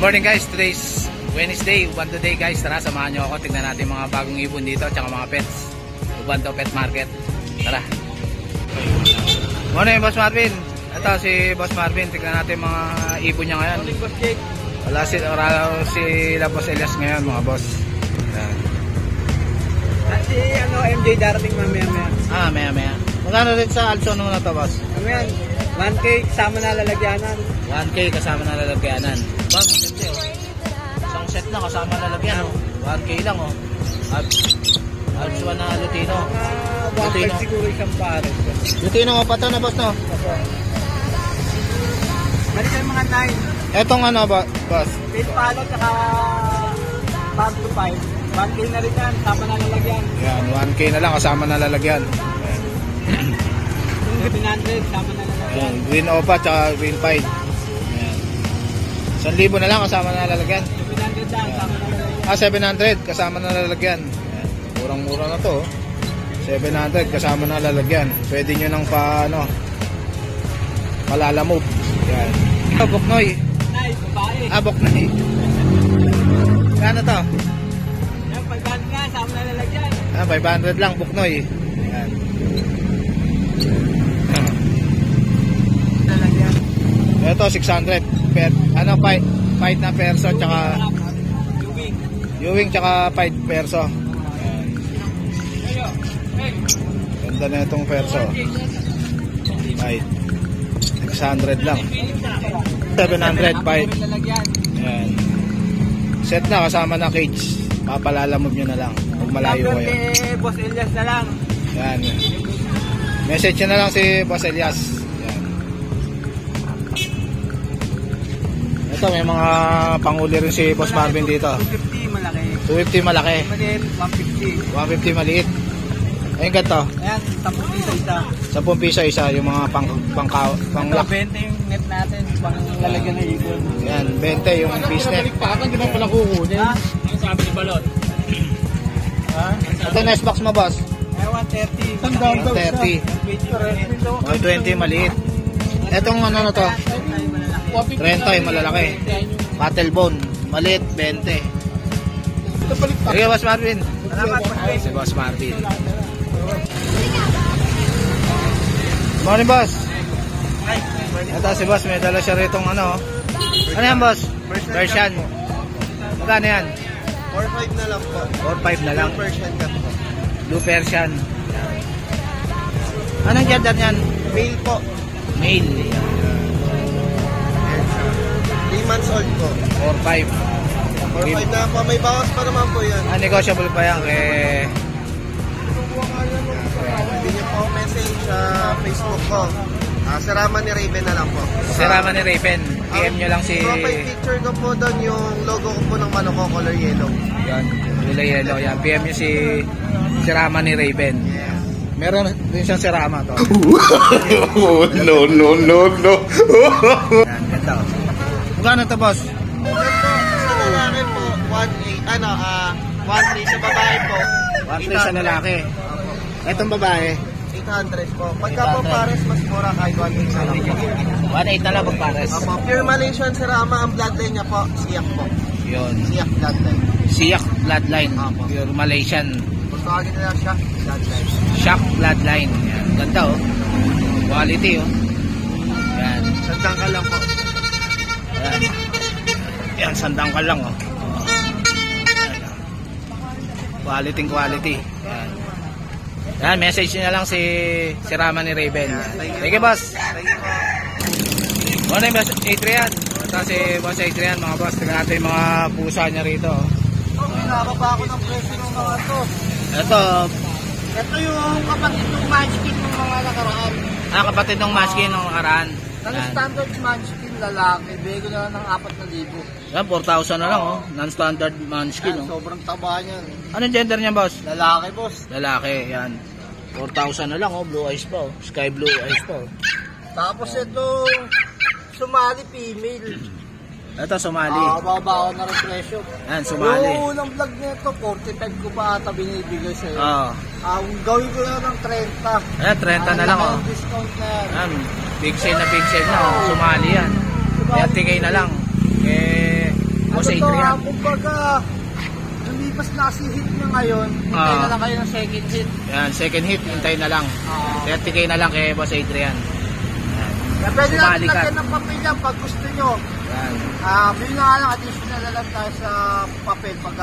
morning guys, today's Wednesday, Ubanto Day guys. Tara, samahan nyo ako, tignan natin mga bagong ibon dito tsaka mga pets. Ubanto Pet Market. Tara. Morning Boss Marvin. Ito si Boss Marvin, tignan natin mga ibon niya ngayon. Morning Boss Jake. Wala si Boss Elias ngayon mga boss. Ayan. At si MJ darating mamaya. Maya. Magkano rin sa Alson na to boss? Ayan, 1K kasama na lalagyanan. 1K kasama na lalagyanan. Bang, maganda oh. Isang set na kasama na lalagyan oh. 1K lang oh. At Alson na Lutino. 1.5 siguro isang pare. Lutino nga pa to na boss no? Balik kayo mga 9. Etong ano ba boss? Pit palo tsaka bag to 5. 1K na rin yan, kasama na lalagyan. Yan, 1K na lang kasama na lalagyan. Yung 700 kasama na lalagyan. Yan, green opa tsaka green pied. Yan. 1,000 na lang kasama na lalagyan. 700 lang, kasama na lalagyan. 700 kasama na lalagyan. Yan. Murang-mura na to. 700 kasama na lalagyan. Pwede nyo nang palalamove. Yan. Boknoy. Nice, babae. Boknoy. Kano to? Yan, 500 nga, kasama na lalagyan. 500 lang Boknoy. Yan. Lalagyan. Ito 600 fight na perso tsaka Ewing tsaka fight perso. Ganda na itong perso. Fight 600 lang. 700 fight. Ayan. Set na kasama na cage. Papalalamog nyo na lang pag malayo kayo. Boss Elias na lang. Ayan. Message nyo na lang si Boss Elias. Ito may mga panguli rin si Boss Marvin dito. 250 malaki. 250 malaki. Maliit, 150. 150 maliit. Ayun ganito. Ayan, 10 piso isa. 10 piso isa yung mga pang 20 yung net natin, pang lalagyan ng ibon. Yan, 20 yung fish net. Di ba pala kukunin? Ang sabi ni Balot. Ito next box mo boss. Ay, 130. 120 maliit. Etong ano na to? 30 yung malalaki. Battlebone, maliit 20. Sige Boss Marvin. Salamat po. Si Boss Marvin. Morning boss. Ito si boss, may dala siya ritong ano. Ano yan boss? Persian. Magkano yan? 4.5 na lang po. 4.5 na lang. Persian cat po. Blue Persian. Anong gender yan? Male po. Male. 3 months old po. 4.5. 4.5 na po. May bawas pa naman po yan. Negotiable pa yan kay... Hindi niyo po message sa Facebook ko. Si Rama ni Raven na lang po. Si Rama ni Raven. PM nyo lang si... Profile picture ko po doon yung logo ko po ng manok ko, color yellow. Yan, kulay yellow. Yan, PM nyo si Rama ni Raven. Yes. Meron din siyang si Rama to. No. Yan, ganda. Magkano to boss? Sa lalaki po, 1.8. 1.3 sa babae po. 1.3 sa lalaki. Etong babae. 800 po. Pagka po pares, mas mura kahit 1.8 na lang po. 1.8 na lang pag pares. Opo, pure Malaysian si Rama. Ang bloodline niya po, siyak po. Yun. Siyak bloodline. Siyak bloodline. Opo. Pure Malaysian. Kung tawagin nila siya, bloodline. Shock bloodline. Yan. Ganda oh. Quality oh. Yan. Sandang ka lang po. Yan. Yan, sandang ka lang oh. Quality. Yan. Yan, message nyo lang si Rama ni Raven. Thank you boss. Thank you po. Morning boss Adrian. Ito si boss Adrian mga boss. Tignan natin yung mga pusa niya rito. Nakakaba ako ng presyo ng mga to. Ito yung kapatid ng Munchkin ng mga nakaraan. kapatid ng Munchkin ng nakaraan. Non-standard Munchkin lalaki, bego na lang ng 4,000. Yan, 4,000 na lang oh. Non-standard Munchkin oh. Sobrang taba niyan. Anong gender niya boss? Lalaki boss. Lalaki, yan. 4,000 na lang oh. Blue eyes pa oh. Sky blue eyes pa oh. Tapos ito, Somali female. Ito, Somali. Babaw na rin presyo. Yan, Somali. Yung unang vlog nito, 45 ko pa ata binibigay sa'yo. Oo. Gawin ko na ng 30. Ayan, 30 na lang oh. Discount na yan. Ayan, big sale na oh. Somali yan. Kaya tigay na lang. Eh, Boss Adrian. Kumbaga, lumipas na si hit na ngayon. Hintay na lang kayo ng second hit. Yan, second hit, hintay na lang. 30k na lang kay Boss Adrian. Kaya pwede natin Sumali ka. lagyan ng papel yan pag gusto nyo. Yan. Bili na nga lang, additional na lang tayo sa papel pag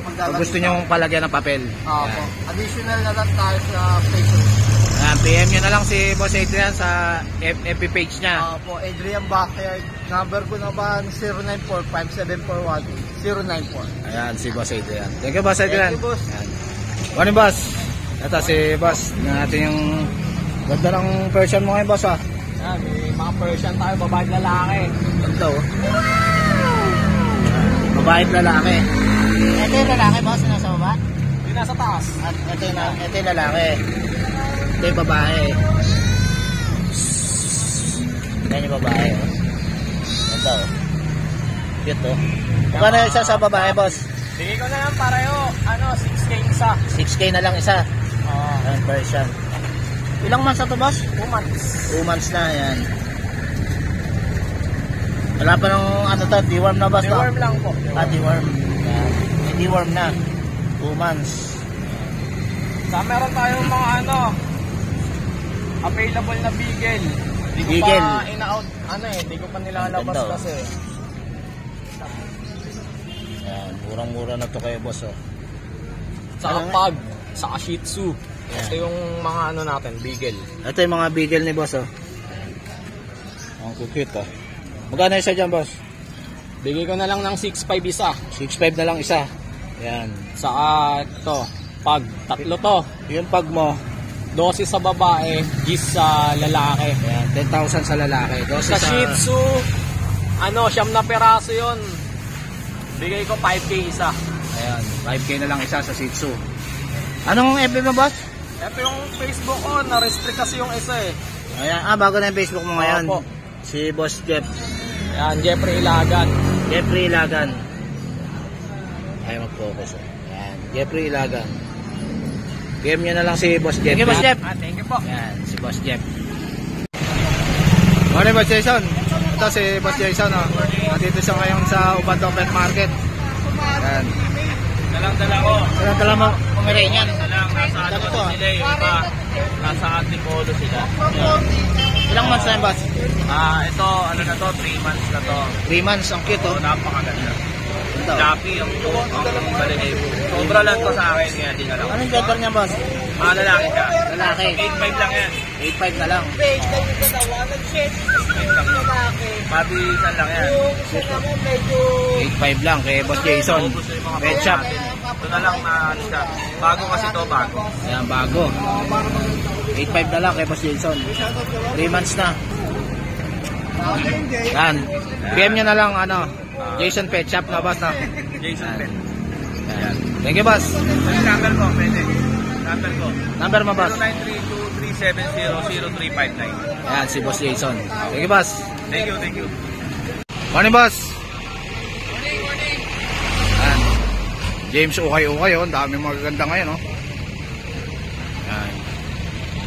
Kung gusto nyo palagyan ng papel. Opo. Yan. Additional na lang tayo sa Facebook. Yan, PM nyo na lang si Boss Adrian sa FB page niya. Opo, Adrian Backyard. Number ko naman 094-574-1094. Ayan, si Boss Adrian. Thank you, Boss Adrian. Thank you, boss. Ayan. Morning, Boss. Ito si Boss. Tingnan natin yung ganda ng version mo ngayon, Boss, ah. Yan, may mga Persian tayo, babae at lalaki. Ganda, oh. Babae at lalaki. Ito yung lalaki, Boss, nasa baba? Yung nasa taas. At ito yung lalaki. Ito yung babae. Yan yung babae, oh. Ganda, oh. Cute, oh. Magkano yung isa sa babae, Boss? Bigay ko na lang pareho, 6K isa. 6K na lang isa. Oo. Ayan, version. Ilang months na to, Boss? 2 months. 2 months na, yan. Wala pa nung deworm na, Boss? Deworm lang po. Deworm. Yan. May deworm na. 2 months. Sa meron tayong mga available na beagle. Hindi ko Beagle. pa ina-out, hindi ko pa nilalabas Ganda, oh. kasi. Yan, murang-mura na to kayo, Boss, oh. Saka pug, saka shih tzu. Ito yung mga natin, beagle. Ito yung mga beagle ni Boss, oh. Ang cute, oh. Magkano isa dyan, Boss? Bigay ko na lang ng 6.5 isa. 6.5 na lang isa. Yan. Saka ito, pug, tatlo to. Yung pag mo, 12 sa babae, 10 sa lalaki. yan, 10,000 sa lalaki. Sa shih tzu, siyam na peraso yun. Bigay ko 5K isa. Ayan, 5K na lang isa sa Shih Tzu. Anong FB mo, Boss? Ito yung Facebook ko, na-restrict kasi yung isa eh. Ayan, bago na yung Facebook mo ngayon. Opo. Si Boss Jeff. Yan, Jeffrey Ilagan. Jeffrey Ilagan. Ay, mag-focus. Ayan, Jeffrey Ilagan. PM nyo na lang si Boss Jeff. Thank you, Boss Jeff. Thank you po. Ayan, si Boss Jeff. Morning, Boss Jason. Ito si Boss Jason, oh. Nandito siya ngayon sa Ubando Pet Market. Ayan. Dalang-dala ko. Dala mo, Pomeranian. Dalang, nasa Dala to, ah. sila yung iba. Nasa Antipolo sila. Ilang months na yun, Boss? Ito, 3 months na to. 3 months, ang cute, oh. Napakaganda. Ito. Choppy ang balinebo. Sobra lang to sa akin, kaya di na lang. Anong gender niya, Boss? Lalaki ka. Lalaki. 8.5 lang yan. 8.5 na lang. Pabisan lang yan. 8.5 lang kay Boss Jason. Pet shop. Ito na lang na siya. Bago kasi to, bago. Ayan, bago. 8.5 na lang kay Boss Jason. 3 months na. Yan. PM nyo na lang, Jason Pet Shop na, Boss, na. Jason Pet. Ayan. Thank you, Boss. Yung number ko, pwede. Number ko. Number mo, Boss. 0932-370-0359. Ayan, si Boss Jason. Thank you, Boss. Thank you, thank you. Morning, Boss. Ayan. James Ukay-Ukay, oh. Ang daming magaganda ngayon, oh. Ayan.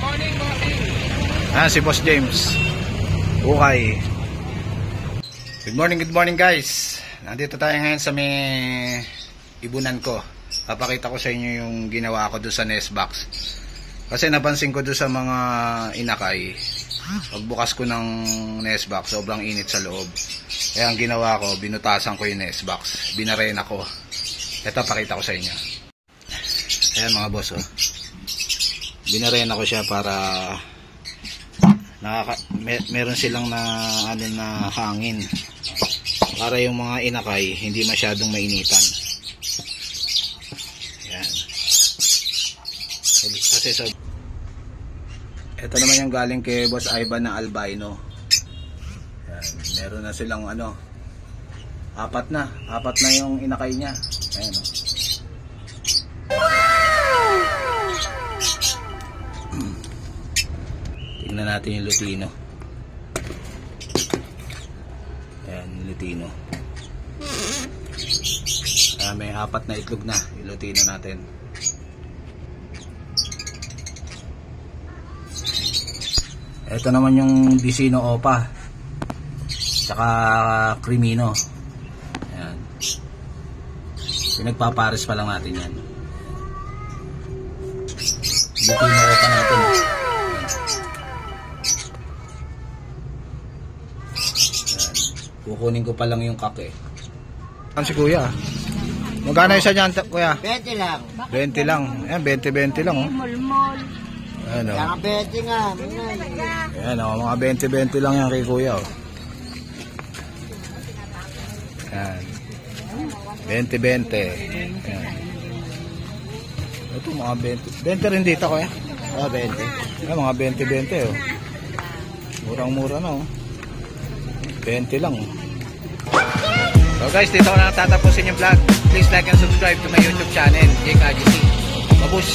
Morning, morning. Ayan, si Boss James Ukay. Good morning, guys. Nandito tayo ngayon sa may ibunan ko. Papakita ko sa inyo yung ginawa ko doon sa nest box. Kasi napansin ko doon sa mga inakay, pagbukas ko ng nest box, sobrang init sa loob. Kaya ang ginawa ko, binutasan ko yung nest box. Binarena ko. Ito, pakita ko sa inyo. Ayan, mga boss, oh. Binarena ko siya para meron silang na hangin. Para yung mga inakay, hindi masyadong mainitan. Ayan. Kasi ito naman yung galing kay Boss Ivan na albino. Ayan. Meron na silang apat na yung inakay niya. Ayan, oh. Tingnan natin yung Lutino. Ayan, yung Lutino. May 4 na itlog na yung Lutino natin. Ito naman yung Vicino Opa tsaka Crimino. Ayan. Pinagpapares pa lang natin yan. Lupino ko pa natin. Yan. Kukunin ko pa lang yung kake. Ang si kuya. Magkano isa dyan, kuya? 20 lang. 20 lang. Ayan, 20-20 lang, oh. Mulmol. Ayan, oh. Saka 20 nga. Ayan, oh. Mga 20-20 lang yan kay kuya, oh. Ayan. 20-20. Ayan. Ito, mga 20. 20 rin dito, kuya. Oh, 20. Ayan, mga 20-20, oh. Murang-mura na, oh. 20 lang, oh. So guys, dito ko na tatapusin yung vlog. Please like and subscribe to my YouTube channel, JKGC. Babush!